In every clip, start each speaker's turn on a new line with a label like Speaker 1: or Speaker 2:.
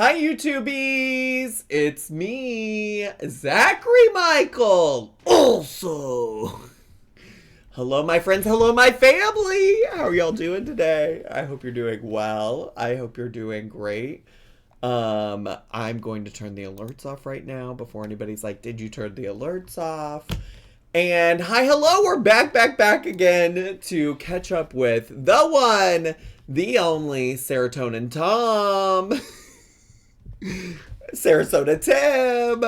Speaker 1: Hi, YouTubies! It's me, Zachary Michael. Also, hello, my friends. Hello, my family. How are y'all doing today? I hope you're doing well. I hope you're doing great. I'm going to turn the alerts off right now before anybody's like, "Did you turn the alerts off?" And hi, hello. We're back again to catch up with the one, the only Serotonin Tom. Sarasota Tim.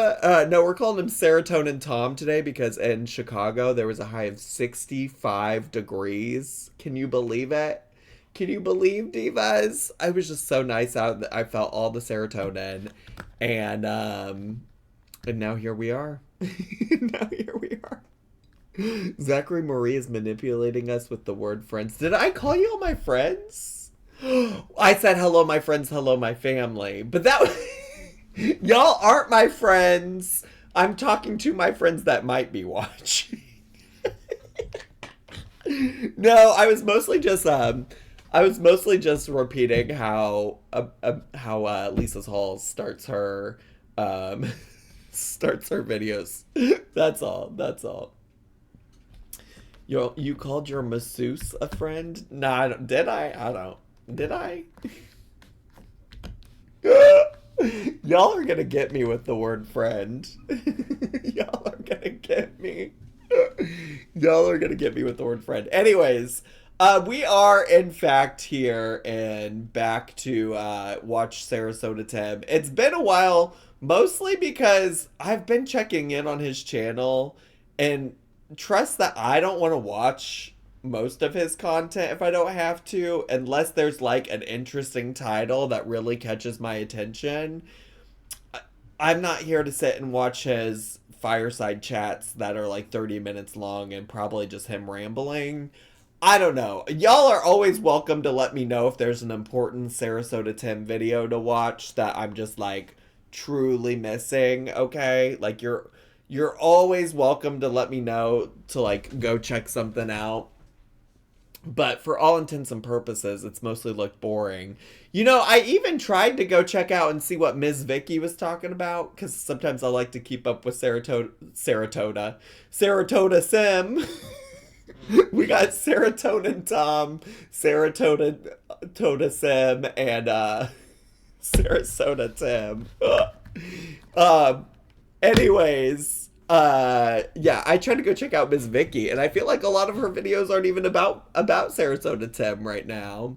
Speaker 1: No, we're calling him Serotonin Tom today because in Chicago there was a high of 65 degrees. Can you believe it? Can you believe, divas? I was just so nice out that I felt all the serotonin, and now here we are. Now here we are. Zachary Marie is manipulating us with the word friends. Did I call you all my friends? I said hello, my friends, hello, my family. But that y'all aren't my friends. I'm talking to my friends that might be watching. No, I was mostly just repeating how Lisa's Hall starts her videos. That's all. You called your masseuse a friend? Nah, did I? I don't. Did I? Y'all are gonna get me with the word friend. Y'all are gonna get me. Y'all are gonna get me with the word friend. Anyways, we are in fact here and back to watch Sarasota Tim. It's been a while, mostly because I've been checking in on his channel and trust that I don't want to watch most of his content if I don't have to, unless there's like an interesting title that really catches my attention. I'm not here to sit and watch his fireside chats that are like 30 minutes long and probably just him rambling. I don't know. Y'all are always welcome to let me know if there's an important Sarasota Tim video to watch that I'm just like truly missing, okay? Like you're always welcome to let me know to like go check something out. But for all intents and purposes, it's mostly looked boring. You know, I even tried to go check out and see what Ms. Vicky was talking about, because sometimes I like to keep up with Sarasota Sim. We got Serotonin Tom, Serotonin Sim, and Sarasota Tim. Anyways, yeah, I tried to go check out Miss Vicky, and I feel like a lot of her videos aren't even about Sarasota Tim right now.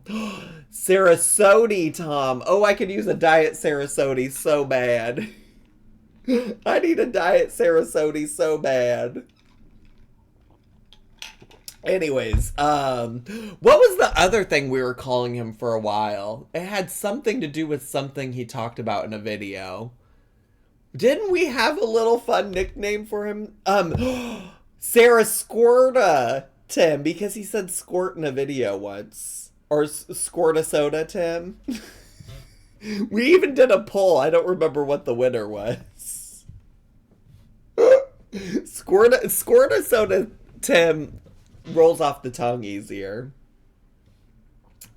Speaker 1: Sarasota Tom. Oh, I could use a diet Sarasota so bad. I need a diet Sarasota so bad. Anyways, what was the other thing we were calling him for a while? It had something to do with something he talked about in a video. Didn't we have a little fun nickname for him? Sarah Squirta Tim, because he said squirt in a video once. Or Squirta Soda Tim. We even did a poll. I don't remember what the winner was. Squirta Soda Tim rolls off the tongue easier.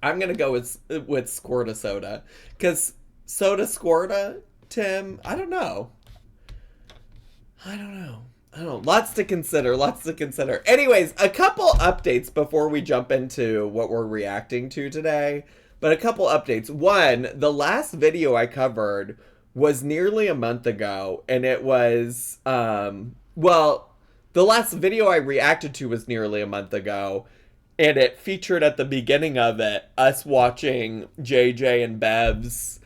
Speaker 1: I'm gonna go with Squirta Soda. Because Soda Squirta Tim, I don't know. Lots to consider. Anyways, a couple updates before we jump into what we're reacting to today. But a couple updates. One, the last video I covered was nearly a month ago. And it was, well, the last video I reacted to was nearly a month ago. And it featured at the beginning of it us watching JJ and Bev's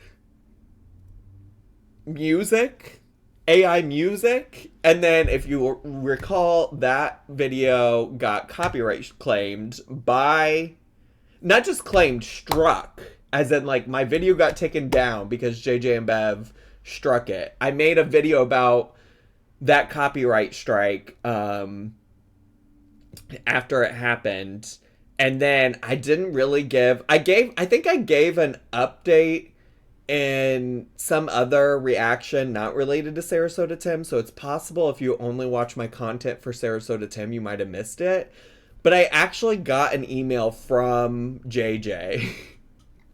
Speaker 1: AI music, and then if you recall, that video got copyright claimed by, not just claimed, struck, as in like my video got taken down because JJ and Bev struck it. I made a video about that copyright strike after it happened, and then I didn't really I think I gave an update and some other reaction not related to Sarasota Tim, so it's possible if you only watch my content for Sarasota Tim, you might have missed it. But I actually got an email from JJ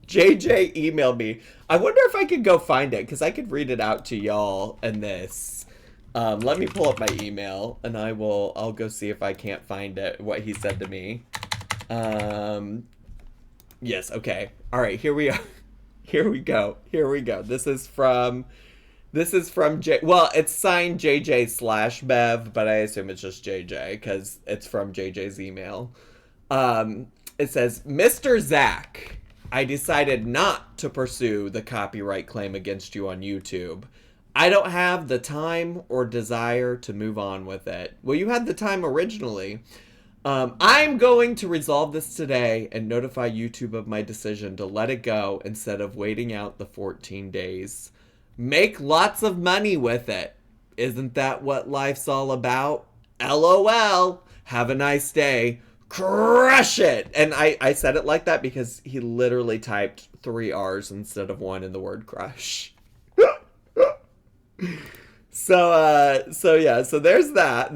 Speaker 1: JJ emailed me. I wonder if I could go find it, because I could read it out to y'all in this. Let me pull up my email, and I'll go see if I can't find it, what he said to me. Yes, okay. All right, here we are. Here we go. This is from well, it's signed JJ/Bev, but I assume it's just JJ because it's from JJ's email. It says, Mr. Zach, I decided not to pursue the copyright claim against you on YouTube. I don't have the time or desire to move on with it. Well, you had the time originally. I'm going to resolve this today and notify YouTube of my decision to let it go instead of waiting out the 14 days. Make lots of money with it. Isn't that what life's all about? LOL. Have a nice day. Crush it. And I said it like that because he literally typed 3 R's instead of 1 in the word crush. So there's that.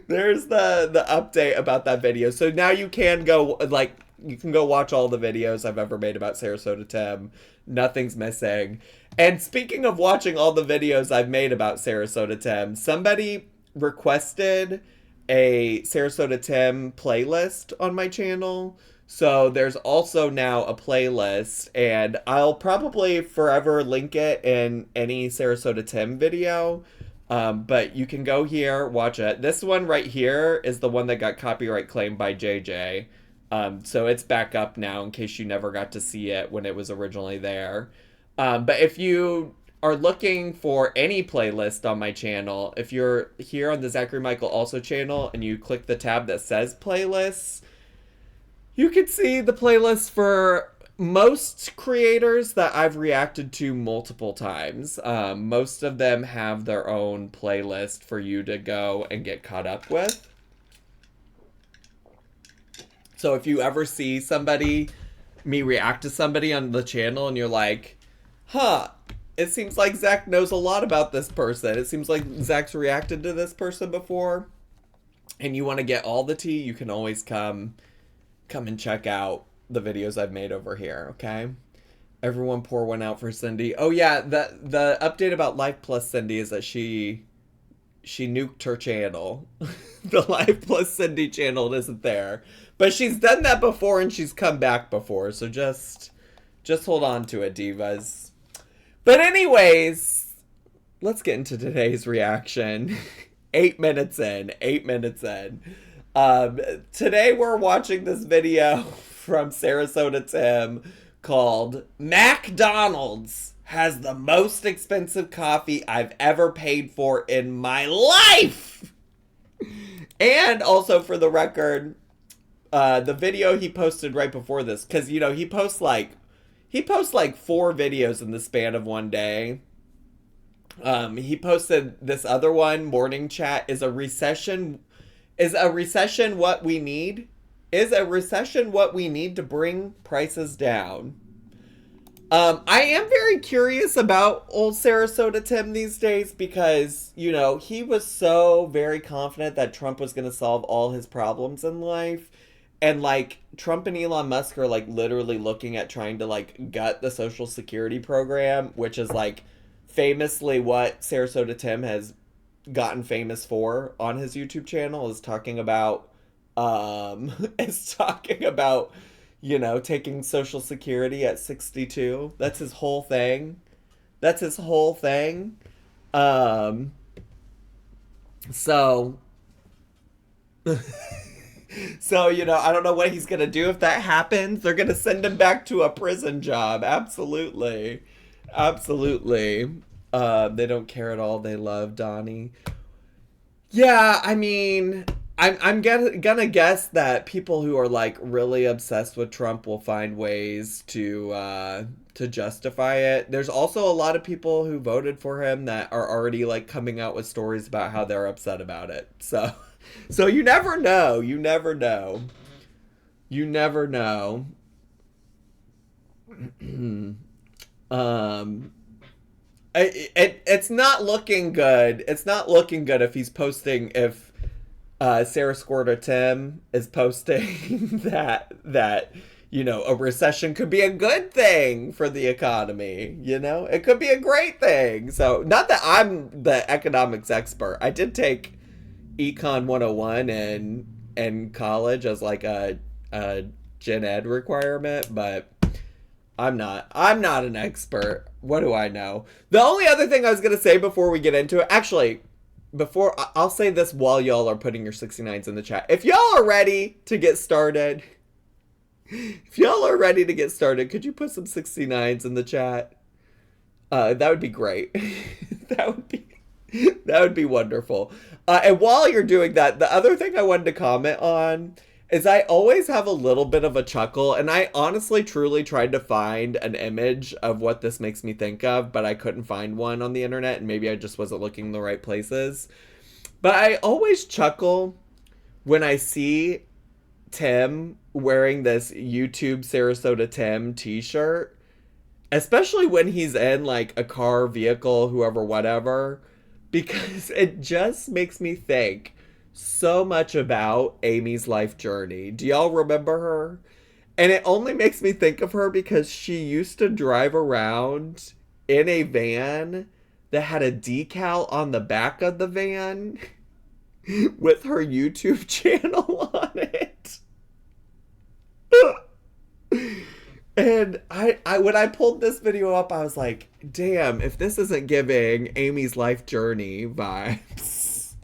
Speaker 1: There's the update about that video. So now you can go watch all the videos I've ever made about Sarasota Tim. Nothing's missing. And speaking of watching all the videos I've made about Sarasota Tim, somebody requested a Sarasota Tim playlist on my channel. So there's also now a playlist, and I'll probably forever link it in any Sarasota Tim video. But you can go here, watch it. This one right here is the one that got copyright claimed by JJ. So it's back up now in case you never got to see it when it was originally there. But if you are looking for any playlist on my channel, if you're here on the Zachary Michael Also channel and you click the tab that says playlists, you can see the playlist for most creators that I've reacted to multiple times. Most of them have their own playlist for you to go and get caught up with. So if you ever see me react to somebody on the channel and you're like, it seems like Zach knows a lot about this person. It seems like Zach's reacted to this person before, and you want to get all the tea, you can always come and check out the videos I've made over here, okay? Everyone pour one out for Cindy. Oh yeah, the update about Life Plus Cindy is that she nuked her channel. The Life Plus Cindy channel isn't there. But she's done that before and she's come back before, so just hold on to it, divas. But anyways, let's get into today's reaction. 8 minutes in. Today we're watching this video from Sarasota Tim called McDonald's has the most expensive coffee I've ever paid for in my life. And also, for the record, the video he posted right before this, because he posts like 4 videos in the span of one day. He posted this other one, morning chat. Is a recession what we need? Is a recession what we need to bring prices down? I am very curious about old Sarasota Tim these days because, he was so very confident that Trump was going to solve all his problems in life. And, Trump and Elon Musk are, literally looking at trying to, gut the Social Security program, which is, famously what Sarasota Tim has gotten famous for on his YouTube channel, is talking about, taking Social Security at 62. That's his whole thing. So, I don't know what he's going to do if that happens. They're going to send him back to a prison job. Absolutely. They don't care at all. They love Donnie. Yeah, I mean, I'm gonna guess that people who are, really obsessed with Trump will find ways to justify it. There's also a lot of people who voted for him that are already, coming out with stories about how they're upset about it. So you never know. It's not looking good. It's not looking good if Sarah Squirter Tim is posting that a recession could be a good thing for the economy. It could be a great thing. So, not that I'm the economics expert. I did take Econ 101 in college as like a gen ed requirement, but I'm not an expert. What do I know? The only other thing I was going to say before we get into it, actually, I'll say this while y'all are putting your 69s in the chat. If y'all are ready to get started, could you put some 69s in the chat? That would be great. That would be wonderful. And while you're doing that, the other thing I wanted to comment on is I always have a little bit of a chuckle, and I honestly truly tried to find an image of what this makes me think of, but I couldn't find one on the internet, and maybe I just wasn't looking in the right places. But I always chuckle when I see Tim wearing this YouTube Sarasota Tim t-shirt, especially when he's in like a car, vehicle, whoever, whatever, because it just makes me think so much about Amy's life journey. Do y'all remember her? And it only makes me think of her because she used to drive around in a van that had a decal on the back of the van with her YouTube channel on it. And I when I pulled this video up, I was like, damn, if this isn't giving Amy's life journey vibes.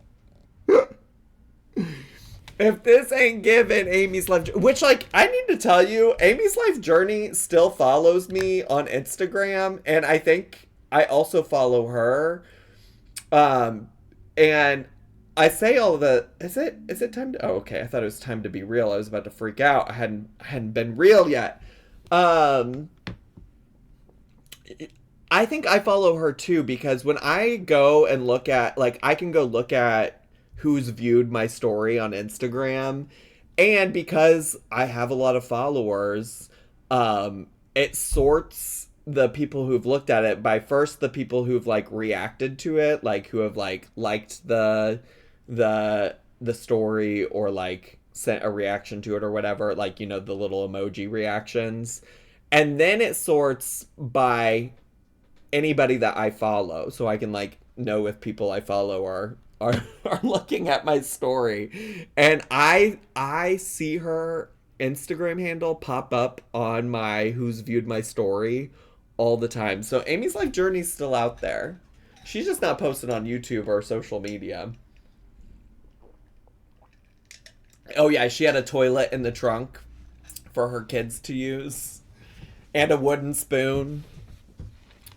Speaker 1: If this ain't giving Amy's life, which, like, I need to tell you, Amy's life journey still follows me on Instagram, and I think I also follow her. And I say all the, is it time to, oh, okay, I thought it was time to be real. I was about to freak out. I hadn't been real yet. I think I follow her too, because when I go and look at, like, I can go look at who's viewed my story on Instagram, and because I have a lot of followers, it sorts the people who've looked at it by first the people who've like reacted to it, like who have like liked the story or like sent a reaction to it or whatever, like, the little emoji reactions, and then it sorts by anybody that I follow, so I can like know if people I follow are looking at my story. And I see her Instagram handle pop up on my who's viewed my story all the time. So Amy's life journey's still out there. She's just not posted on YouTube or social media. Oh yeah, she had a toilet in the trunk for her kids to use, and a wooden spoon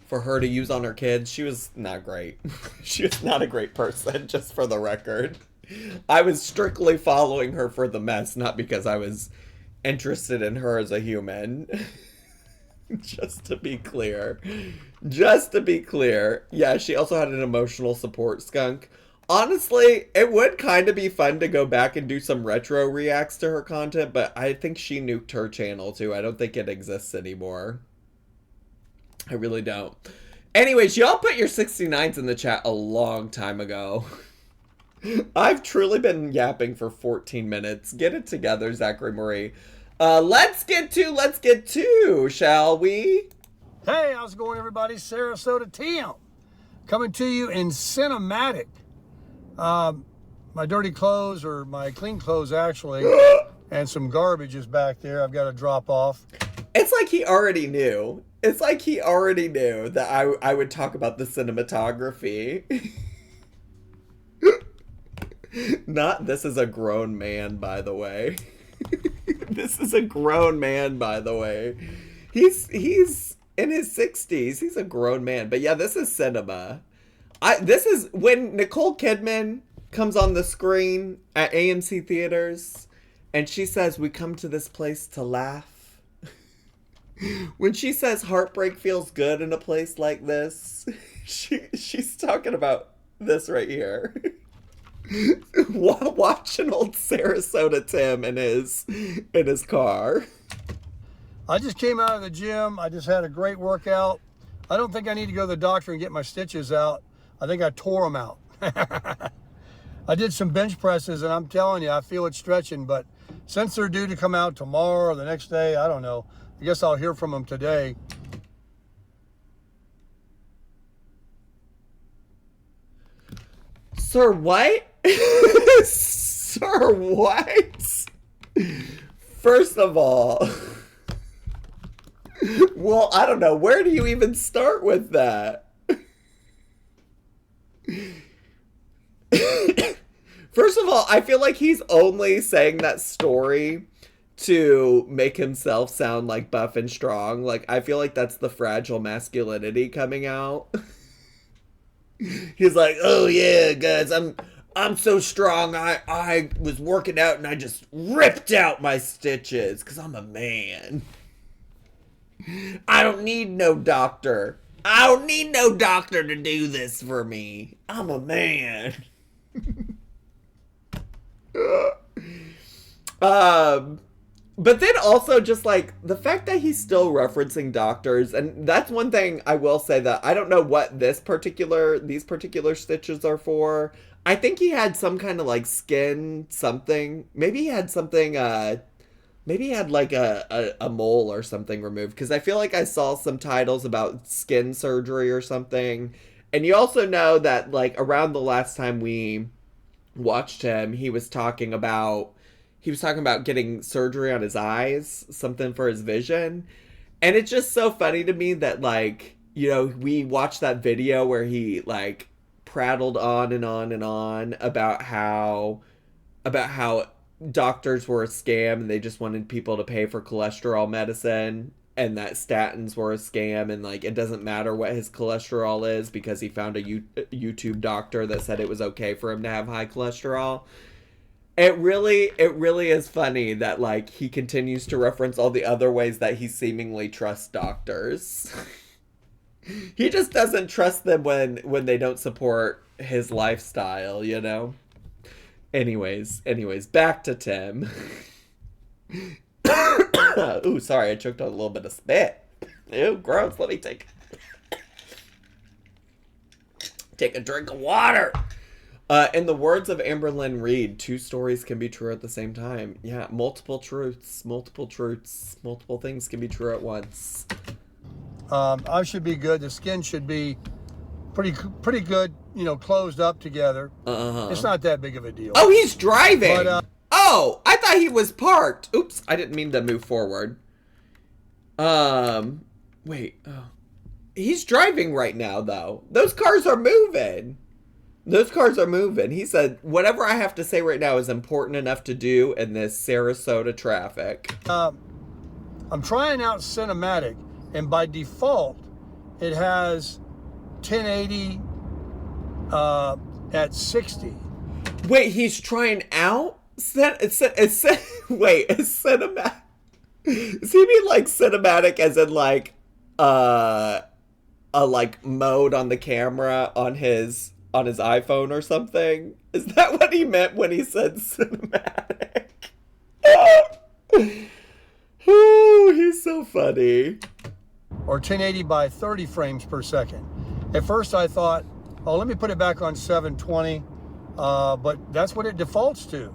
Speaker 1: for her to use on her kids. She was not great. She was not a great person, just for the record. I was strictly following her for the mess, not because I was interested in her as a human. Just to be clear. Yeah, she also had an emotional support skunk. Honestly, it would kind of be fun to go back and do some retro reacts to her content, but I think she nuked her channel too. I don't think it exists anymore. I really don't. Anyways, y'all put your 69s in the chat a long time ago. I've truly been yapping for 14 minutes. Get it together, Zachary Marie. Let's get to, shall we?
Speaker 2: Hey, how's it going, everybody? Sarasota Tim coming to you in cinematic. My dirty clothes, or my clean clothes actually, and some garbage is back there. I've got to drop off.
Speaker 1: It's like he already knew. That I would talk about the cinematography. Not, this is a grown man, by the way. This is a grown man, by the way. He's in his 60s. He's a grown man. But yeah, this is cinema. This is when Nicole Kidman comes on the screen at AMC theaters and she says, "We come to this place to laugh." When she says heartbreak feels good in a place like this, she's talking about this right here. Watching old Sarasota Tim in his car.
Speaker 2: I just came out of the gym. I just had a great workout. I don't think I need to go to the doctor and get my stitches out. I think I tore them out. I did some bench presses, and I'm telling you, I feel it stretching, but since they're due to come out tomorrow or the next day, I don't know. I guess I'll hear from them today.
Speaker 1: Sir, what? Sir, what? First of all, well, I don't know. Where do you even start with that? First of all, I feel like he's only saying that story to make himself sound like buff and strong. Like, I feel like that's the fragile masculinity coming out. He's like, oh yeah, guys, I'm so strong. I was working out and I just ripped out my stitches because I'm a man. I don't need no doctor. I don't need no doctor to do this for me. I'm a man. But then also just like the fact that he's still referencing doctors, and that's one thing I will say that I don't know what these particular stitches are for. I think he had some kind of like skin something. Maybe he had something maybe he had like a mole or something removed, because I feel like I saw some titles about skin surgery or something. And you also know that like around the last time we watched him, he was talking about getting surgery on his eyes, something for his vision. And it's just so funny to me that, like, you know, we watched that video where he like prattled on and on and on about how doctors were a scam and they just wanted people to pay for cholesterol medicine, and that statins were a scam, and like it doesn't matter what his cholesterol is because he found a YouTube doctor that said it was okay for him to have high cholesterol. It really is funny that like he continues to reference all the other ways that he seemingly trusts doctors. He just doesn't trust them when they don't support his lifestyle, you know? Anyways, back to Tim. Ooh, sorry, I choked on a little bit of spit. Ew, gross. Let me take a drink of water. In the words of Amberlynn Reed, two stories can be true at the same time. Yeah, multiple truths, multiple things can be true at once.
Speaker 2: I should be good. The skin should be pretty good, you know, closed up together. It's not that big of a deal.
Speaker 1: Oh, he's driving.
Speaker 2: But,
Speaker 1: oh, I thought he was parked. Oops, I didn't mean to move forward. Wait. Oh. He's driving right now, though. Those cars are moving. He said, whatever I have to say right now is important enough to do in this Sarasota traffic.
Speaker 2: I'm trying out Cinematic, and by default, it has 1080 at 60.
Speaker 1: Wait, he's trying out? Wait, is cinematic? Does he mean like cinematic as in like a like mode on the camera on his iPhone or something? Is that what he meant when he said cinematic? Oh, he's so funny.
Speaker 2: Or 1080 by 30 frames per second. At first I thought, oh, let me put it back on 720, but that's what it defaults to.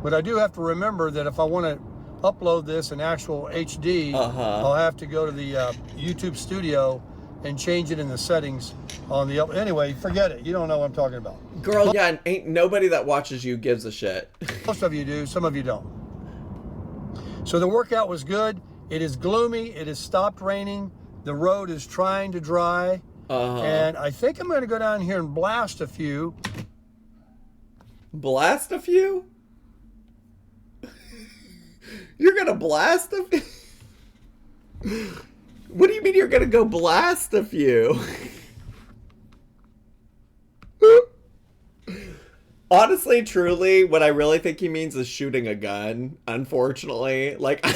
Speaker 2: But I do have to remember that if I want to upload this in actual HD, I'll have to go to the YouTube studio and change it in the settings on the anyway, forget it. You don't know what I'm talking about.
Speaker 1: Girl, yeah, ain't nobody that watches you gives a shit.
Speaker 2: Most of you do, some of you don't. So the workout was good. It is gloomy. It has stopped raining. The road is trying to dry. And I think I'm going to go down here and blast a few.
Speaker 1: Blast a few? You're going to blast a few? What do you mean you're going to go blast a few? Honestly, truly, what I really think he means is shooting a gun, unfortunately. Like,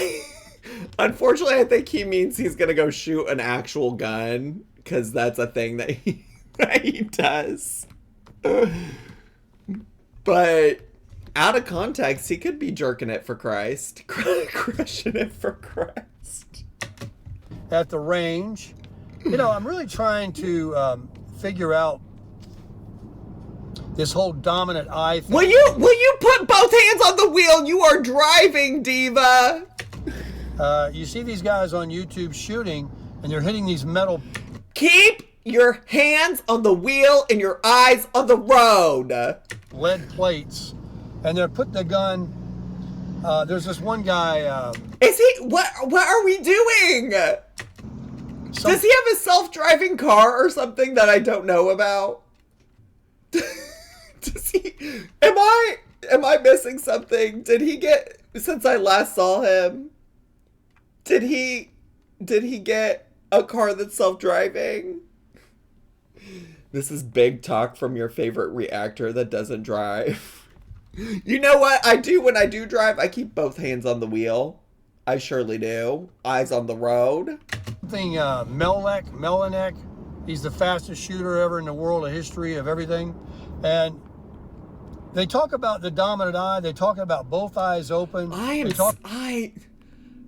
Speaker 1: unfortunately, I think he means he's going to go shoot an actual gun, because that's a thing that he does. But out of context, he could be jerking it for Christ. Crushing it for Christ.
Speaker 2: At the range. You know, I'm really trying to figure out this whole dominant eye thing.
Speaker 1: Will you put both hands on the wheel? You are driving, diva.
Speaker 2: You see these guys on YouTube shooting, and they're hitting these metal.
Speaker 1: Keep your hands on the wheel and your eyes on the road.
Speaker 2: Lead plates, and they're putting the gun. There's this one guy.
Speaker 1: Is he? What are we doing? Does he have a self-driving car or something that I don't know about? Does he? Am I missing something? Did he get, since I last saw him? Did he get a car that's self-driving? This is big talk from your favorite reactor that doesn't drive. You know what I do when I do drive? I keep both hands on the wheel. I surely do. Eyes on the road.
Speaker 2: Melinek, he's the fastest shooter ever in the world of history of everything. And they talk about the dominant eye. They talk about both eyes open.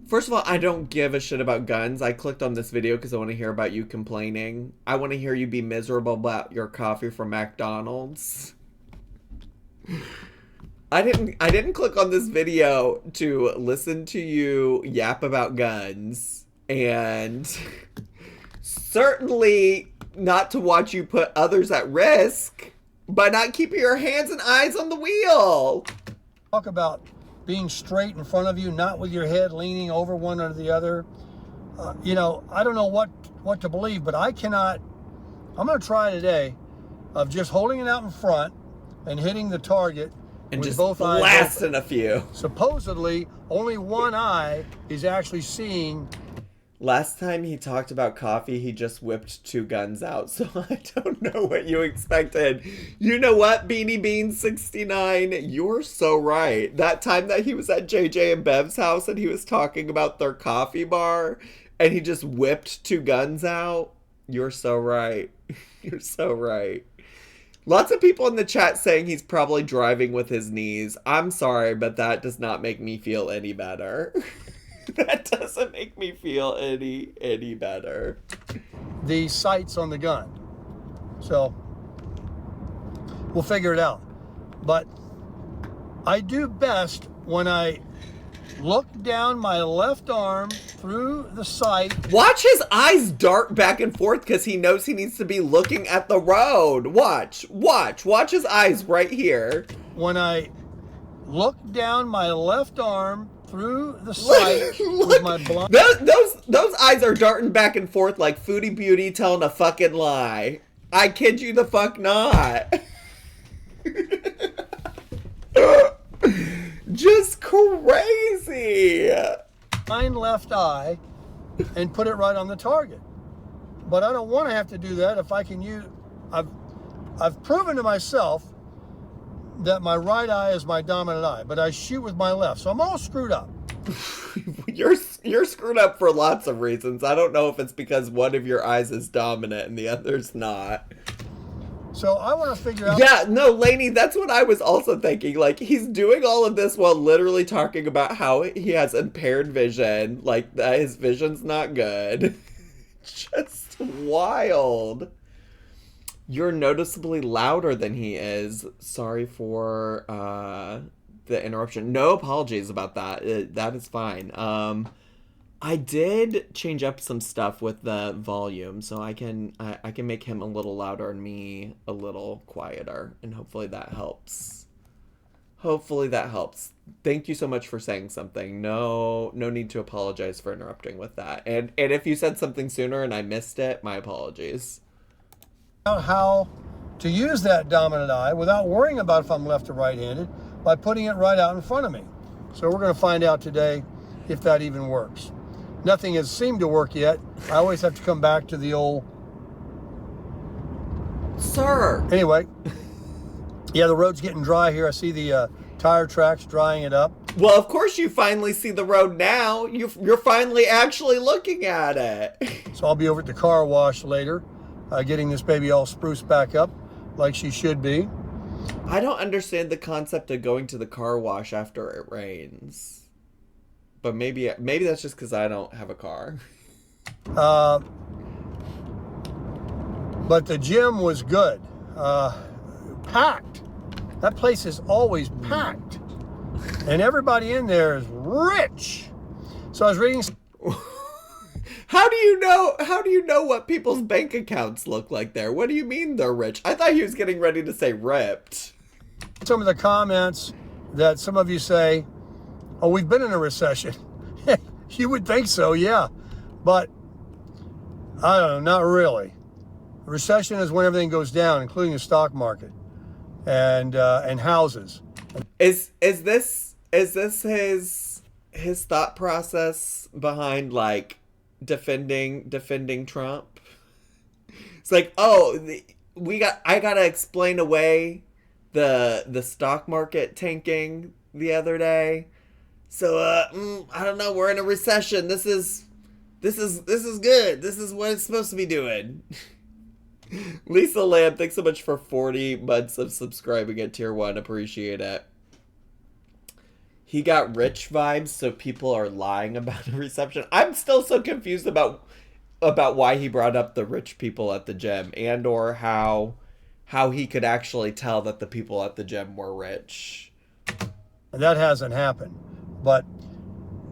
Speaker 1: First of all, I don't give a shit about guns. I clicked on this video because I want to hear about you complaining. I want to hear you be miserable about your coffee from McDonald's. I didn't click on this video to listen to you yap about guns, and certainly not to watch you put others at risk by not keeping your hands and eyes on the wheel.
Speaker 2: Talk about being straight in front of you, not with your head leaning over one or the other. You know, I don't know what to believe, but I'm going to try today of just holding it out in front and hitting the target
Speaker 1: and
Speaker 2: with
Speaker 1: just
Speaker 2: both eyes
Speaker 1: blasting
Speaker 2: open.
Speaker 1: a few.
Speaker 2: Supposedly, only one eye is actually seeing.
Speaker 1: Last time he talked about coffee, he just whipped 2 guns out, so I don't know what you expected. You know what, Beanie Bean 69? You're so right. That time that he was at JJ and Bev's house and he was talking about their coffee bar and he just whipped 2 guns out. You're so right. You're so right. Lots of people in the chat saying he's probably driving with his knees. I'm sorry, but that does not make me feel any better. That doesn't make me feel any better.
Speaker 2: The sights on the gun. So we'll figure it out. But I do best when I look down my left arm through the sight.
Speaker 1: Watch his eyes dart back and forth because he knows he needs to be looking at the road. Watch his eyes right here.
Speaker 2: When I look down my left arm through the sight with my blind.
Speaker 1: Those eyes are darting back and forth like Foodie Beauty telling a fucking lie. I kid you the fuck not. Just crazy.
Speaker 2: Blind left eye and put it right on the target. But I don't want to have to do that if I can use. I've proven to myself that my right eye is my dominant eye, but I shoot with my left, so I'm all screwed up.
Speaker 1: You're screwed up for lots of reasons. I don't know if it's because one of your eyes is dominant and the other's not.
Speaker 2: So I want to figure out.
Speaker 1: Yeah, no, Lainey, that's what I was also thinking. Like, he's doing all of this while literally talking about how he has impaired vision, like that his vision's not good. Just wild. You're noticeably louder than he is. Sorry for the interruption. No apologies about that. That is fine. I did change up some stuff with the volume, so I can make him a little louder and me a little quieter, and hopefully that helps. Hopefully that helps. Thank you so much for saying something. No need to apologize for interrupting with that. And if you said something sooner and I missed it, my apologies.
Speaker 2: How to use that dominant eye without worrying about if I'm left or right-handed by putting it right out in front of me. So we're going to find out today if that even works. Nothing has seemed to work yet. I always have to come back to the old...
Speaker 1: Sir!
Speaker 2: Anyway, yeah, the road's getting dry here. I see the tire tracks drying it up.
Speaker 1: Well, of course you finally see the road now. You're finally actually looking at it.
Speaker 2: So I'll be over at the car wash later, getting this baby all spruced back up like she should be.
Speaker 1: I don't understand the concept of going to the car wash after it rains. But maybe that's just because I don't have a car. But
Speaker 2: the gym was good. packed. That place is always packed. And everybody in there is rich. So I was reading.
Speaker 1: How do you know what people's bank accounts look like there? What do you mean they're rich? I thought he was getting ready to say ripped.
Speaker 2: Some of the comments that some of you say, oh, we've been in a recession. You would think so, yeah. But I don't know, not really. A recession is when everything goes down, including the stock market and houses.
Speaker 1: Is this his thought process behind like defending Trump? It's like, oh, I gotta explain away the stock market tanking the other day. So I don't know, we're in a recession. This is good. This is what it's supposed to be doing. Lisa Lamb, thanks so much for 40 months of subscribing at Tier 1. Appreciate it. He got rich vibes, so people are lying about a reception. I'm still so confused about why he brought up the rich people at the gym, and or how he could actually tell that the people at the gym were rich.
Speaker 2: That hasn't happened. But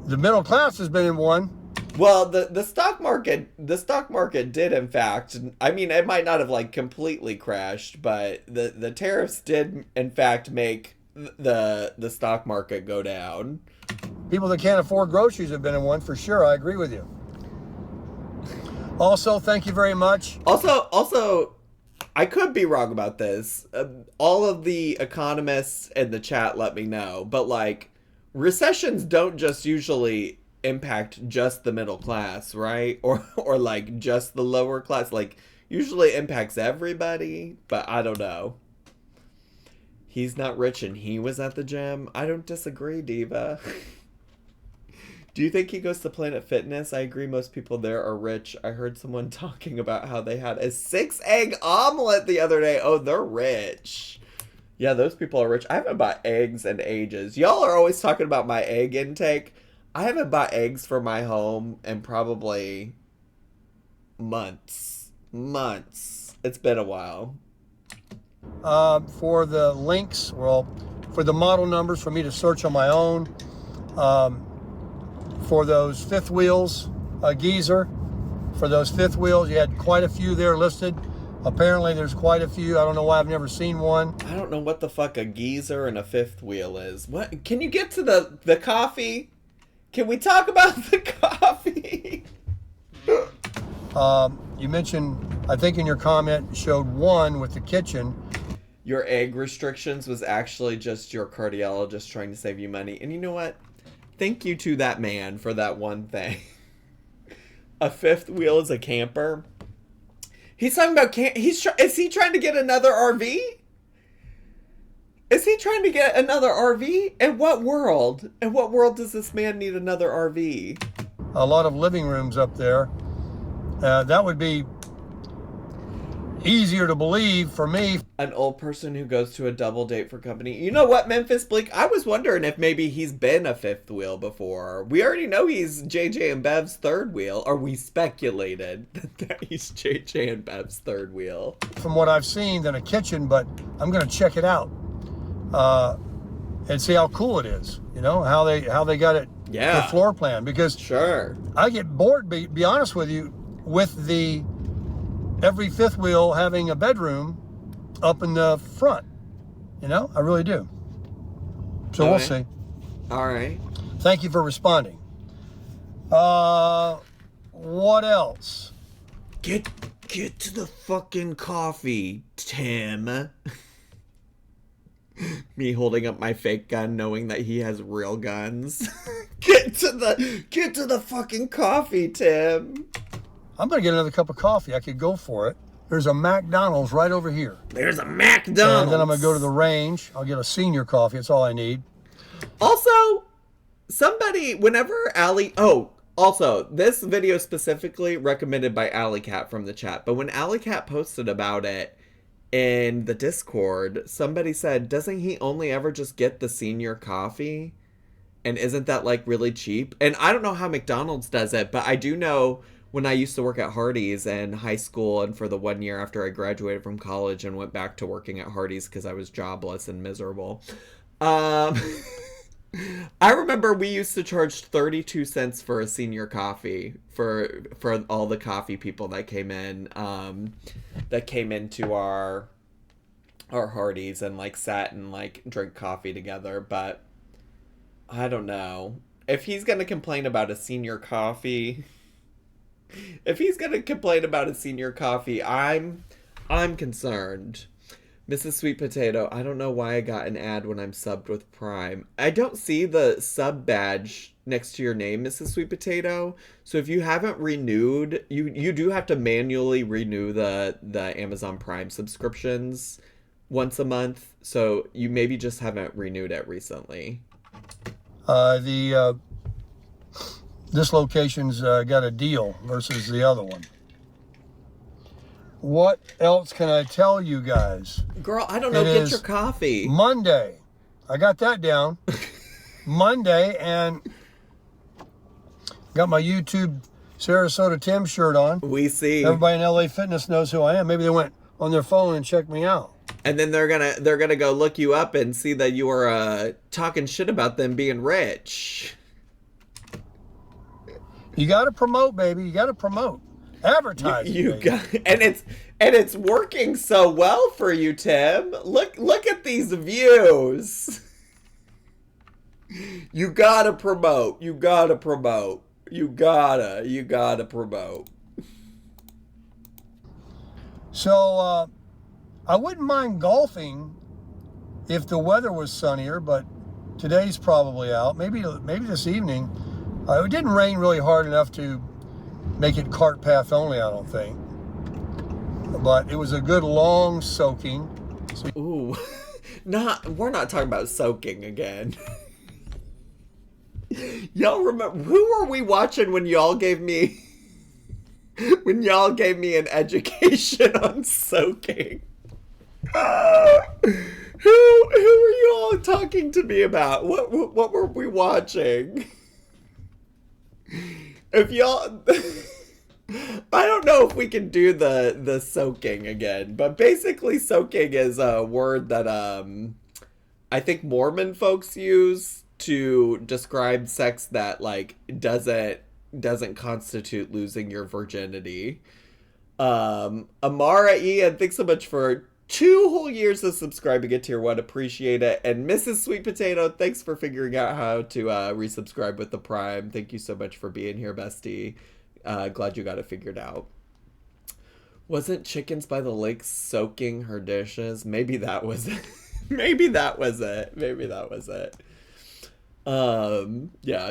Speaker 2: the middle class has been in one.
Speaker 1: Well, the stock market did, in fact. I mean, it might not have like completely crashed, but the tariffs did in fact make the stock market go down.
Speaker 2: People that can't afford groceries have been in one for sure. I agree with you. Also, thank you very much.
Speaker 1: Also, I could be wrong about this. All of the economists in the chat let me know, but like recessions don't just usually impact just the middle class, right? Or like just the lower class. Like usually impacts everybody, but I don't know. He's not rich and he was at the gym. I don't disagree, Diva. Do you think he goes to Planet Fitness? I agree most people there are rich. I heard someone talking about how they had a 6-egg omelet the other day. Oh, they're rich. Yeah, those people are rich. I haven't bought eggs in ages. Y'all are always talking about my egg intake. I haven't bought eggs for my home in probably months. It's been a while.
Speaker 2: For the links, well, for the model numbers for me to search on my own, for those fifth wheels, Geezer, for those fifth wheels, you had quite a few there listed. Apparently there's quite a few. I don't know why I've never seen one.
Speaker 1: I don't know what the fuck a Geezer and a fifth wheel is. What? Can you get to the coffee? Can we talk about the coffee?
Speaker 2: You mentioned, I think in your comment, showed one with the kitchen.
Speaker 1: Your egg restrictions was actually just your cardiologist trying to save you money. And you know what? Thank you to that man for that one thing. A fifth wheel is a camper. He's talking about is he trying to get another RV? Is he trying to get another RV? In what world? In what world does this man need another RV?
Speaker 2: A lot of living rooms up there. That would be easier to believe for me.
Speaker 1: An old person who goes to a double date for company. You know what, Memphis Bleak? I was wondering if maybe he's been a fifth wheel before. We already know he's JJ and Bev's third wheel, or we speculated that he's JJ and Bev's third wheel.
Speaker 2: From what I've seen, than a kitchen, but I'm going to check it out and see how cool it is. You know, how they got it,
Speaker 1: yeah,
Speaker 2: the floor plan. Because
Speaker 1: sure,
Speaker 2: I get bored, be honest with you, with every fifth wheel having a bedroom up in the front. You know, I really do. So we'll see.
Speaker 1: All right.
Speaker 2: Thank you for responding. What else?
Speaker 1: Get to the fucking coffee, Tim. Me holding up my fake gun knowing that he has real guns. Get to the fucking coffee, Tim.
Speaker 2: I'm going to get another cup of coffee. I could go for it. There's a McDonald's right over here.
Speaker 1: There's a McDonald's.
Speaker 2: And then I'm going to go to the range. I'll get a senior coffee. That's all I need.
Speaker 1: Also, also, this video specifically recommended by Alley Cat from the chat. But when Alley Cat posted about it in the Discord, somebody said, doesn't he only ever just get the senior coffee? And isn't that like really cheap? And I don't know how McDonald's does it, but I do know when I used to work at Hardee's in high school, and for the 1 year after I graduated from college and went back to working at Hardee's because I was jobless and miserable. I remember we used to charge 32 cents for a senior coffee for all the coffee people that came in, that came into our Hardee's and like sat and like drank coffee together. But I don't know if he's gonna complain about a senior coffee. If he's gonna complain about a senior coffee, I'm concerned. Mrs. Sweet Potato, I don't know why I got an ad when I'm subbed with Prime. I don't see the sub badge next to your name, Mrs. Sweet Potato. So if you haven't renewed, you do have to manually renew the Amazon Prime subscriptions once a month. So you maybe just haven't renewed it recently.
Speaker 2: This location's got a deal versus the other one. What else can I tell you guys?
Speaker 1: Girl, I don't know. Get your coffee.
Speaker 2: Monday. I got that down. Monday, and got my YouTube Sarasota Tim shirt on.
Speaker 1: We see.
Speaker 2: Everybody in LA Fitness knows who I am. Maybe they went on their phone and checked me out.
Speaker 1: And then they're gonna go look you up and see that you are talking shit about them being rich.
Speaker 2: You got to promote, baby. You got to promote. Advertising.
Speaker 1: You got, and it's working so well for you, Tim. Look at these views. You gotta promote. You gotta promote. You gotta promote.
Speaker 2: So I wouldn't mind golfing if the weather was sunnier, but today's probably out. Maybe this evening. It didn't rain really hard enough to make it cart path only, I don't think. But it was a good long soaking. So
Speaker 1: ooh, we're not talking about soaking again. Y'all remember, who were we watching when y'all gave me an education on soaking? Who were you all talking to me about? What were we watching? If y'all, I don't know if we can do the soaking again, but basically soaking is a word that I think Mormon folks use to describe sex that like doesn't constitute losing your virginity. Amara Ian, thanks so much for 2 whole years of subscribing to Tier 1. Appreciate it. And Mrs. Sweet Potato, thanks for figuring out how to resubscribe with the Prime. Thank you so much for being here, bestie. Glad you got it figured out. Wasn't Chickens by the Lake soaking her dishes? Maybe that was it. Maybe that was it. Yeah,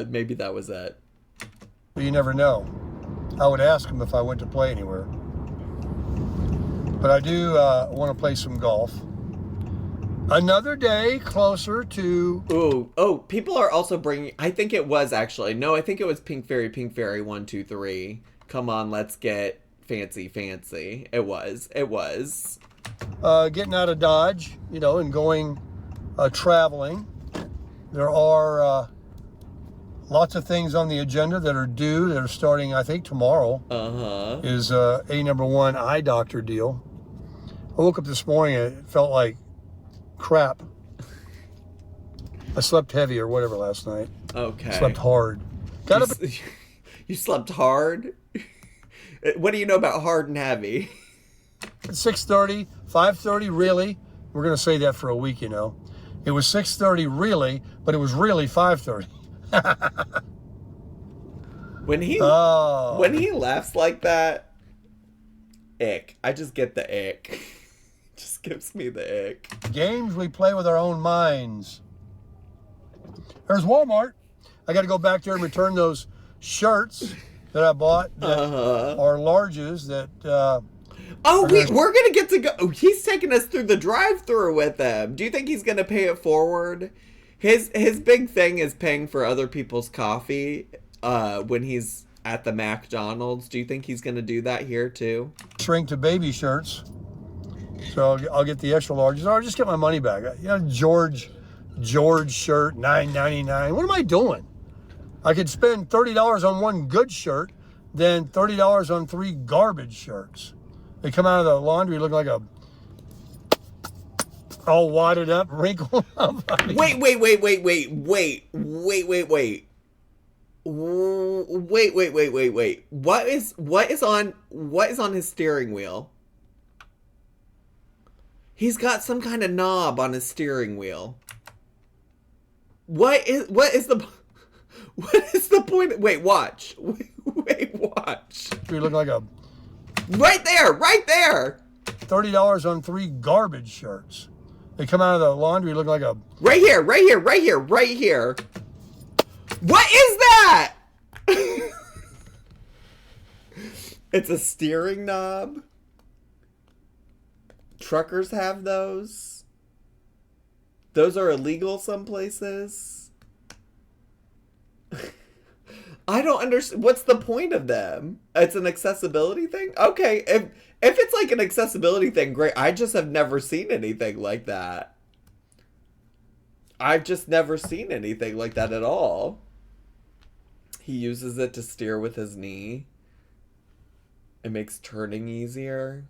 Speaker 1: maybe that was it.
Speaker 2: you never know. I would ask him if I went to play anywhere. But I do want to play some golf. Another day closer to...
Speaker 1: Oh, people are also bringing... I think it was Pink Fairy 123. Come on, let's get fancy. It was.
Speaker 2: Getting out of Dodge, and going traveling. There are lots of things on the agenda that are starting, I think, tomorrow. Is a #1 eye doctor deal. I woke up this morning and it felt like crap. I slept heavy or whatever last night.
Speaker 1: Okay.
Speaker 2: Slept hard.
Speaker 1: You slept hard? What do you know about hard and heavy?
Speaker 2: 6:30, 5:30, really? We're going to say that for a week, It was 6:30 really, but it was really 5:30.
Speaker 1: When he laughs like that, ick. I just get the ick. Just gives me the ick.
Speaker 2: Games we play with our own minds. There's Walmart. I got to go back there and return those shirts that I bought that are larges that...
Speaker 1: we're going to get to go... Oh, he's taking us through the drive-thru with him. Do you think he's going to pay it forward? His big thing is paying for other people's coffee when he's at the McDonald's. Do you think he's going to do that here too?
Speaker 2: Shrink to baby shirts. So I'll get the extra larges. Or I'll just get my money back. George shirt, $9.99. What am I doing? I could spend $30 on one good shirt, then $30 on 3 garbage shirts. They come out of the laundry looking like a all wadded up, wrinkled up.
Speaker 1: Wait. What is on his steering wheel? He's got some kind of knob on his steering wheel. What is the point? Wait, watch. Wait, watch.
Speaker 2: You look like a
Speaker 1: right there.
Speaker 2: $30 on 3 garbage shirts. They come out of the laundry looking like a
Speaker 1: right here. What is that? It's a steering knob. Truckers have those. Those are illegal some places. I don't understand. What's the point of them? It's an accessibility thing? Okay, if it's like an accessibility thing, great. I just have never seen anything like that. I've just never seen anything like that at all. He uses it to steer with his knee. It makes turning easier.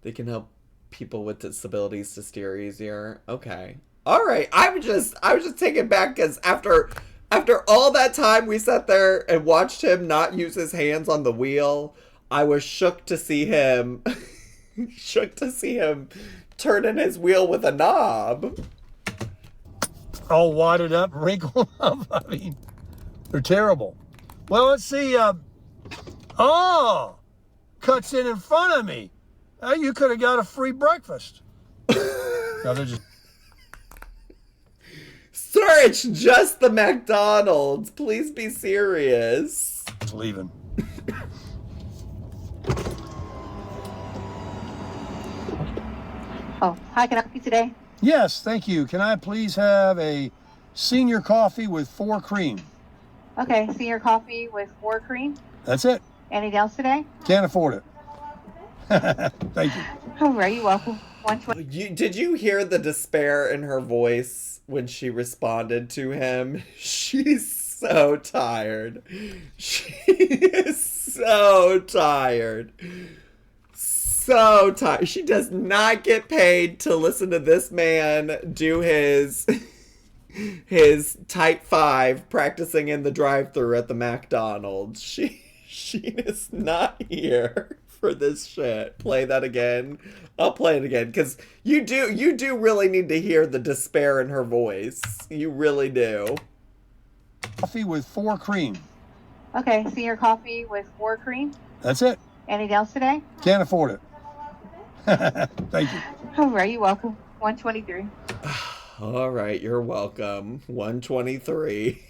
Speaker 1: They can help people with disabilities to steer easier. Okay. All right. I was just taken back because after all that time we sat there and watched him not use his hands on the wheel, I was shook to see him turning his wheel with a knob.
Speaker 2: all wadded up, wrinkled up. I mean, they're terrible. Well, let's see. Cuts in front of me. You could have got a free breakfast. No, they're just...
Speaker 1: Sir, it's just the McDonald's. Please be serious.
Speaker 2: It's leaving.
Speaker 3: Oh, hi, can I help you today?
Speaker 2: Yes, thank you. Can I please have a senior coffee with 4 cream?
Speaker 3: Okay, senior coffee with 4 cream.
Speaker 2: That's it.
Speaker 3: Anything else today?
Speaker 2: Can't afford it. Thank you.
Speaker 3: All right, you're welcome. 120.
Speaker 1: Did you hear the despair in her voice when she responded to him? She's so tired. She is so tired. So tired. She does not get paid to listen to this man do his type 5 practicing in the drive-thru at the McDonald's. She is not here for this shit. Play that again. I'll play it again because you do really need to hear the despair in her voice. You really do.
Speaker 2: Coffee with 4 cream.
Speaker 3: Okay, senior coffee with 4 cream.
Speaker 2: That's it.
Speaker 3: Anything else today?
Speaker 2: Can't afford it. Thank you.
Speaker 3: All right, you're welcome. 123.
Speaker 1: All right, you're welcome. 123.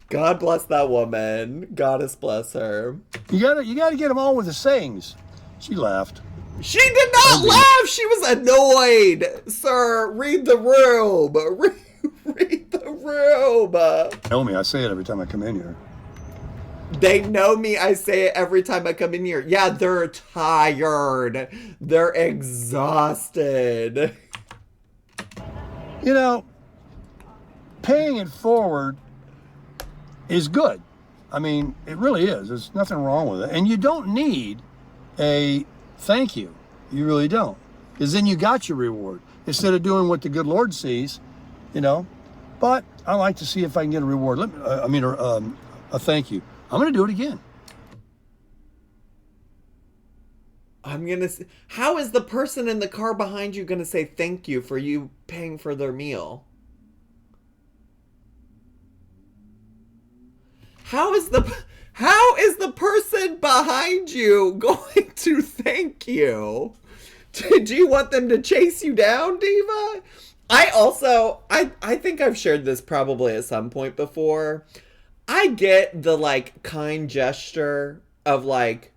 Speaker 1: God bless that woman. Goddess bless her.
Speaker 2: You gotta get them all with the sayings. She laughed.
Speaker 1: She did not laugh. She was annoyed. Sir, read the room. Read the room.
Speaker 2: Tell me, I say it every time I come in here.
Speaker 1: They know me. I say it every time I come in here. Yeah, they're tired. They're exhausted.
Speaker 2: You know, paying it forward is good. I mean, it really is. There's nothing wrong with it. And you don't need a thank you. You really don't. Because then you got your reward. Instead of doing what the good Lord sees, you know. But I like to see if I can get a reward. A thank you. I'm going to do it again.
Speaker 1: How is the person in the car behind you going to say thank you for you paying for their meal? How is the person behind you going to thank you? Do you want them to chase you down, Diva? I think I've shared this probably at some point before. I get the like kind gesture of like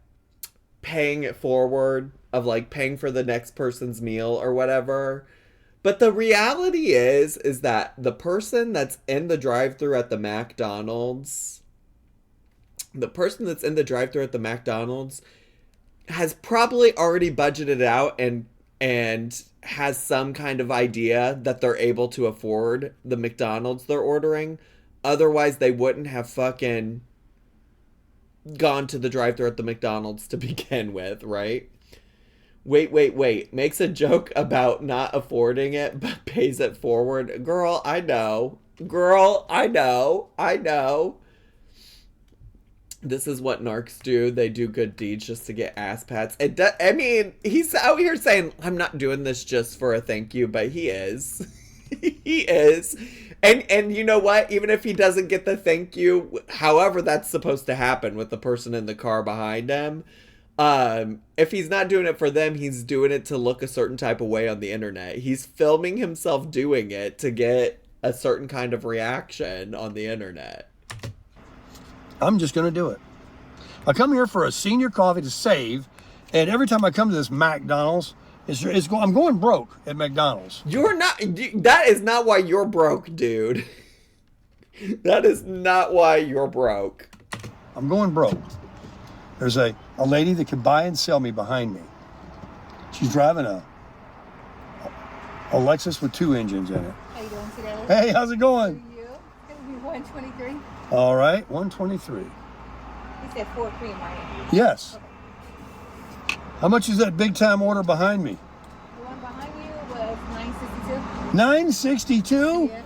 Speaker 1: paying it forward, of like paying for the next person's meal or whatever. But the reality is that the person that's in the drive-thru at the McDonald's, has probably already budgeted out and has some kind of idea that they're able to afford the McDonald's they're ordering. Otherwise, they wouldn't have fucking gone to the drive-thru at the McDonald's to begin with, right? Wait. Makes a joke about not affording it, but pays it forward. Girl, I know. I know. This is what narcs do. They do good deeds just to get ass pats. I mean, he's out here saying, I'm not doing this just for a thank you, but he is. He is. And you know what? Even if he doesn't get the thank you, however that's supposed to happen with the person in the car behind him, if he's not doing it for them, he's doing it to look a certain type of way on the internet. He's filming himself doing it to get a certain kind of reaction on the internet.
Speaker 2: I'm just going to do it. I come here for a senior coffee to save, and every time I come to this McDonald's, I'm going broke at McDonald's.
Speaker 1: That is not why you're broke, dude. That is not why you're broke.
Speaker 2: I'm going broke. There's a lady that can buy and sell me behind me. She's driving a Lexus with 2 engines in it.
Speaker 4: How you doing today?
Speaker 2: Hey, how's it going?
Speaker 4: For you? It's going to be 123.
Speaker 2: All right, 123.
Speaker 4: You said 4 cream, right?
Speaker 2: Yes. How much is that big time order behind me?
Speaker 4: The one behind you was 962.
Speaker 2: 962?
Speaker 4: Yeah.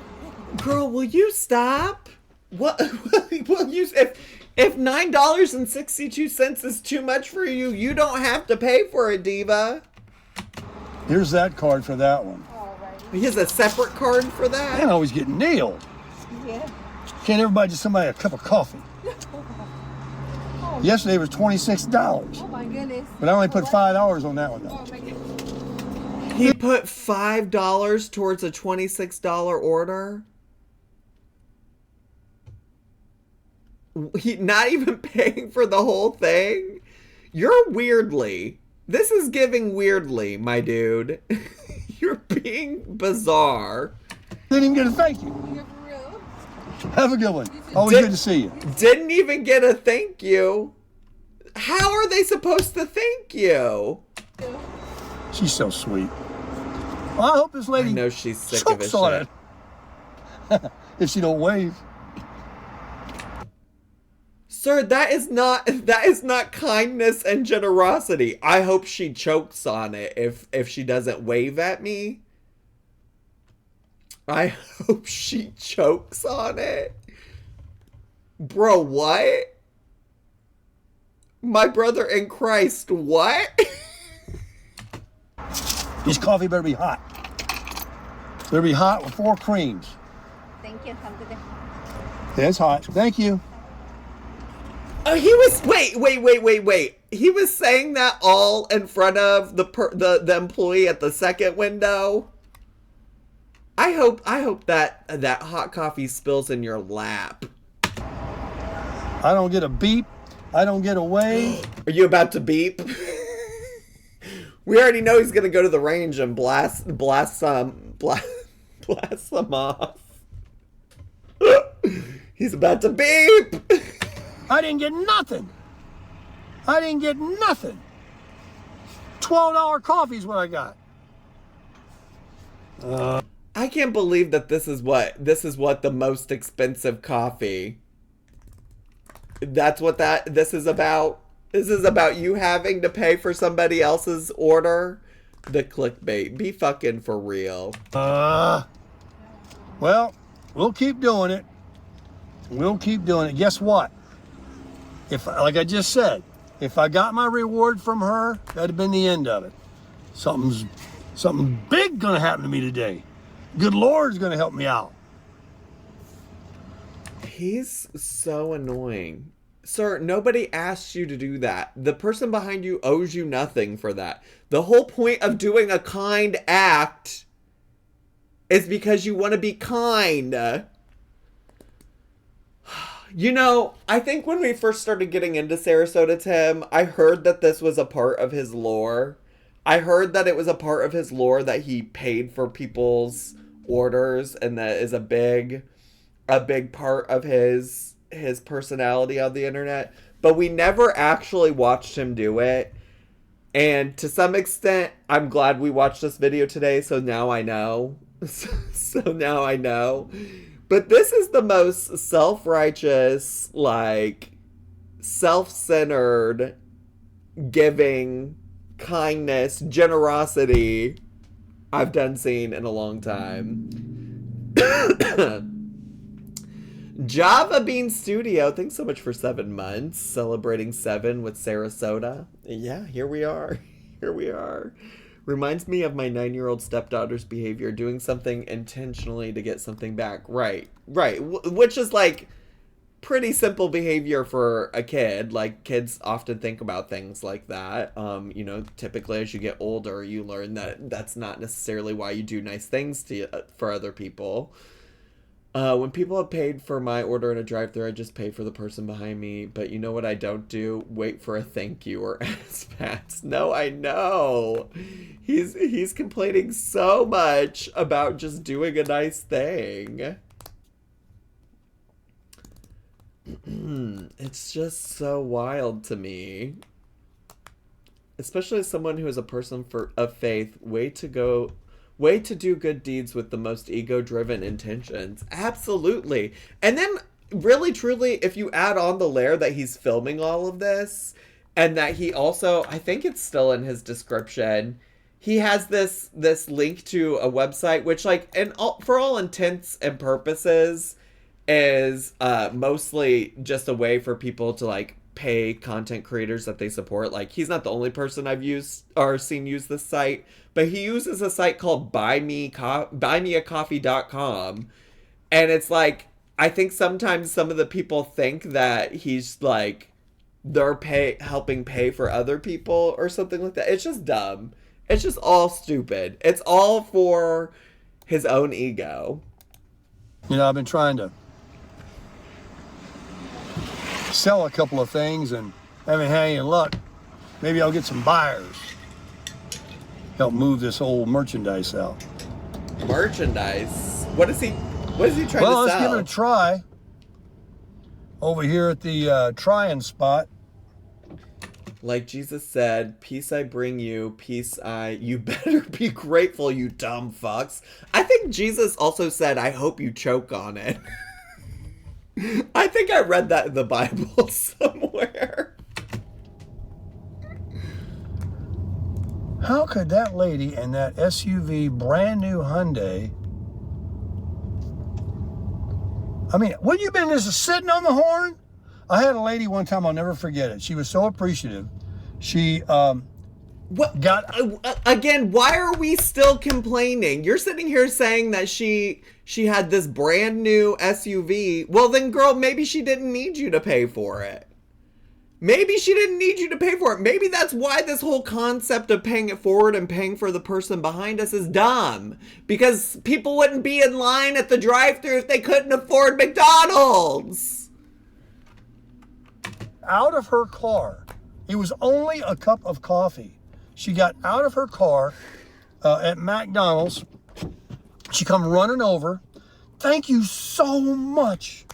Speaker 1: Girl, will you stop? What? Will you? If $9.62 is too much for you, you don't have to pay for it, diva.
Speaker 2: Here's that card for that one.
Speaker 4: Alrighty.
Speaker 1: He has a separate card for that.
Speaker 2: Man, I always get nailed.
Speaker 4: Yeah.
Speaker 2: Can't everybody just somebody a cup of coffee?
Speaker 4: Oh,
Speaker 2: Yesterday was $26,
Speaker 4: oh my goodness.
Speaker 2: but I only put $5 on that one though.
Speaker 4: Oh my goodness.
Speaker 1: He put $5 towards a $26 order. He not even paying for the whole thing. You're weirdly. This is giving weirdly, my dude. You're being bizarre.
Speaker 2: Didn't even get a thank you.
Speaker 4: You're for real.
Speaker 2: Have a good one. Always good to see you.
Speaker 1: Didn't even get a thank you. How are they supposed to thank you?
Speaker 2: She's so sweet. Well, I hope this lady
Speaker 1: I know she's sick of his
Speaker 2: chokes on
Speaker 1: shit.
Speaker 2: it. If she don't wave.
Speaker 1: Sir, that is not kindness and generosity. I hope she chokes on it if she doesn't wave at me. I hope she chokes on it. Bro, what? My brother in Christ, what?
Speaker 2: This coffee better be hot. Better be hot with 4 creams.
Speaker 4: Thank you. Have a good day.
Speaker 2: Yeah, it's hot. Thank you.
Speaker 1: Oh, he was wait. He was saying that all in front of the employee at the second window. I hope that hot coffee spills in your lap.
Speaker 2: I don't get a beep. I don't get a wave.
Speaker 1: Are you about to beep? We already know he's gonna go to the range and blast some off. He's about to beep.
Speaker 2: I didn't get nothing. $12 coffee is what I got.
Speaker 1: I can't believe that this is what the most expensive coffee. That's what this is about. This is about you having to pay for somebody else's order. The clickbait. Be fucking for real.
Speaker 2: Well, we'll keep doing it. Guess what? If, like I just said, if I got my reward from her, that'd have been the end of it. Something big gonna happen to me today. Good Lord's gonna help me out.
Speaker 1: He's so annoying. Sir, nobody asked you to do that. The person behind you owes you nothing for that. The whole point of doing a kind act is because you want to be kind. You know, I think when we first started getting into Sarasota, Tim, I heard that this was a part of his lore. I heard that it was a part of his lore that he paid for people's orders, and that is a big part of his personality on the internet. But we never actually watched him do it. And to some extent, I'm glad we watched this video today, so now I know. So now I know. But this is the most self-righteous, like, self-centered, giving, kindness, generosity I've done seen in a long time. Java Bean Studio, thanks so much for 7 months. Celebrating 7 with Sarasota. Yeah, here we are. Here we are. Reminds me of my 9-year-old stepdaughter's behavior, doing something intentionally to get something back. Right. Which is like pretty simple behavior for a kid. Like, kids often think about things like that. You know, typically as you get older, you learn that that's not necessarily why you do nice things for other people. When people have paid for my order in a drive-thru, I just pay for the person behind me. But you know what I don't do? Wait for a thank you or ass pats. No, I know. He's complaining so much about just doing a nice thing. It's just so wild to me. Especially as someone who is a person of faith, way to do good deeds with the most ego-driven intentions. Absolutely. And then, really, truly, if you add on the layer that he's filming all of this, and that he also, I think it's still in his description, he has this link to a website, which, like, for all intents and purposes, is mostly just a way for people to, like, pay content creators that they support. Like, he's not the only person I've used or seen use this site, but he uses a site called buymeacoffee.com. And it's like, I think sometimes some of the people think that he's like, they're helping pay for other people or something like that. It's just dumb. It's just all stupid. It's all for his own ego.
Speaker 2: You know, I've been trying to sell a couple of things and haven't had any luck. Maybe I'll get some buyers. Help move this old merchandise out.
Speaker 1: Merchandise? What is he trying to sell?
Speaker 2: Well, let's give it a try. Over here at the trying spot.
Speaker 1: Like Jesus said, peace I bring you, you better be grateful, you dumb fucks. I think Jesus also said, I hope you choke on it. I think I read that in the Bible somewhere.
Speaker 2: How could that lady in that SUV, brand new Hyundai, I mean, wouldn't you been just sitting on the horn? I had a lady one time, I'll never forget it. She was so appreciative. She
Speaker 1: again, why are we still complaining? You're sitting here saying that she had this brand new SUV. Well, then, girl, maybe she didn't need you to pay for it. Maybe she didn't need you to pay for it. Maybe that's why this whole concept of paying it forward and paying for the person behind us is dumb. Because people wouldn't be in line at the drive-thru if they couldn't afford McDonald's.
Speaker 2: Out of her car. It was only a cup of coffee. She got out of her car at McDonald's. She come running over. Thank you so much.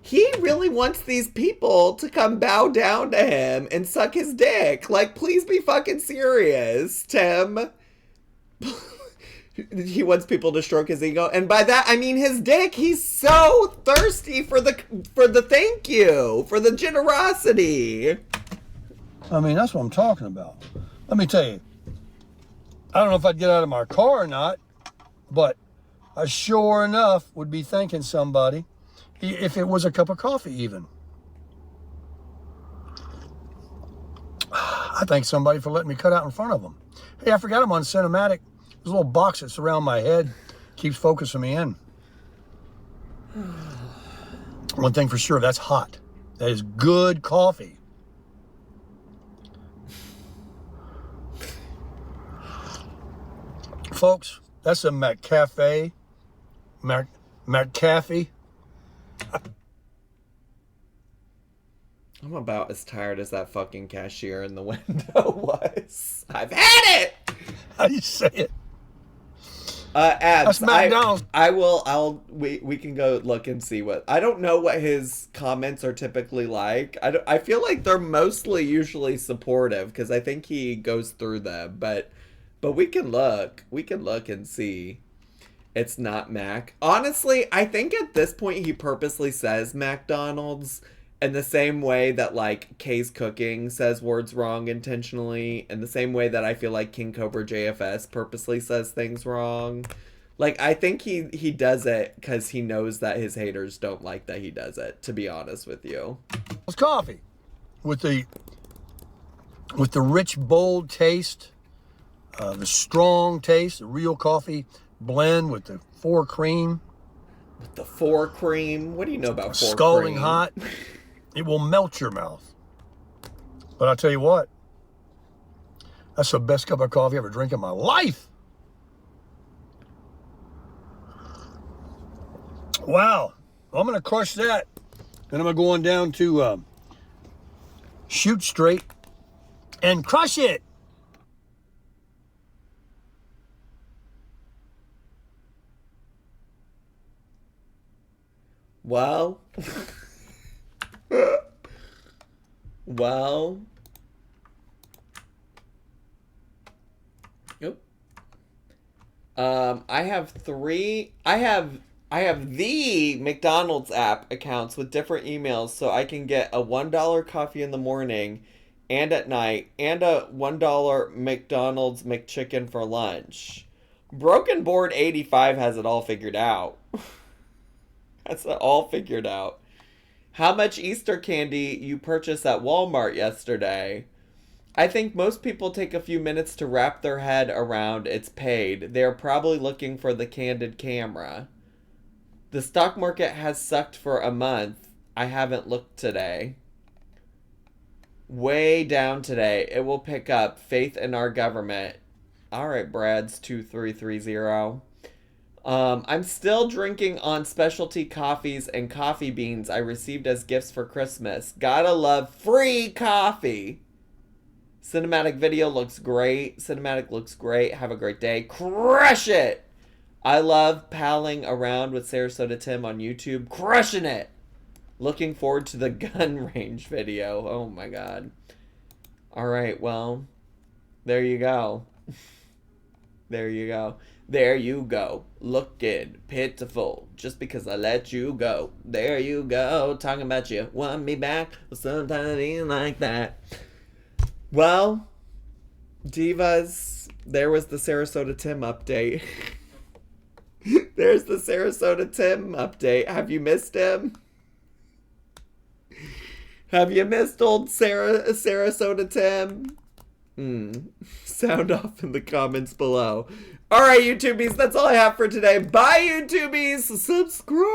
Speaker 1: He really wants these people to come bow down to him and suck his dick. Like, please be fucking serious, Tim. He wants people to stroke his ego. And by that, I mean his dick. He's so thirsty for the thank you, for the generosity.
Speaker 2: I mean, that's what I'm talking about. Let me tell you, I don't know if I'd get out of my car or not, but I sure enough would be thanking somebody if it was a cup of coffee even. I thank somebody for letting me cut out in front of them. Hey, I forgot I'm on cinematic. There's a little box that's around my head. Keeps focusing me in. One thing for sure, that's hot. That is good coffee. Folks, that's a McCafe. McCafe.
Speaker 1: I'm about as tired as that fucking cashier in the window was. I've had it!
Speaker 2: How do you say it?
Speaker 1: Abs,
Speaker 2: That's McDonald's.
Speaker 1: we can go look and see what, I don't know what his comments are typically like. I feel like they're mostly usually supportive because I think he goes through them, but we can look and see. It's not Mac. Honestly, I think at this point he purposely says McDonald's in the same way that like Kay's Cooking says words wrong intentionally, in the same way that I feel like King Cobra JFS purposely says things wrong. Like, I think he does it because he knows that his haters don't like that he does it, to be honest with you.
Speaker 2: It's coffee with the rich, bold taste, the strong taste, the real coffee blend with the 4 cream.
Speaker 1: With the 4 cream? What do you know about 4
Speaker 2: Scalding
Speaker 1: cream?
Speaker 2: hot. It will melt your mouth. But I'll tell you what, that's the best cup of coffee I ever drank in my life. Wow. I'm going to crush that. Then I'm going to go on down to Shoot Straight and crush it.
Speaker 1: Well, well, yep. I have the McDonald's app accounts with different emails, so I can get a $1 coffee in the morning and at night, and a $1 McDonald's McChicken for lunch. Broken Board 85 has it all figured out. That's all figured out. How much Easter candy you purchased at Walmart yesterday? I think most people take a few minutes to wrap their head around it's paid. They're probably looking for the candid camera. The stock market has sucked for a month. I haven't looked today. Way down today. It will pick up. Faith in our government. Alright, Brad's 2330. I'm still drinking on specialty coffees and coffee beans I received as gifts for Christmas. Gotta love free coffee. Cinematic video looks great. Cinematic looks great. Have a great day. Crush it! I love palling around with Sarasota Tim on YouTube. Crushing it! Looking forward to the gun range video. Oh my god. Alright, well, there you go. There you go. There you go. Looking pitiful just because I let you go. There you go. Talking about you want me back. Well, sometimes it ain't like that. Well, divas, there was the Sarasota Tim update. There's the Sarasota Tim update. Have you missed him? Have you missed old Sarasota Tim? Sound off in the comments below. Alright, YouTubies, that's all I have for today. Bye, YouTubies! Subscribe!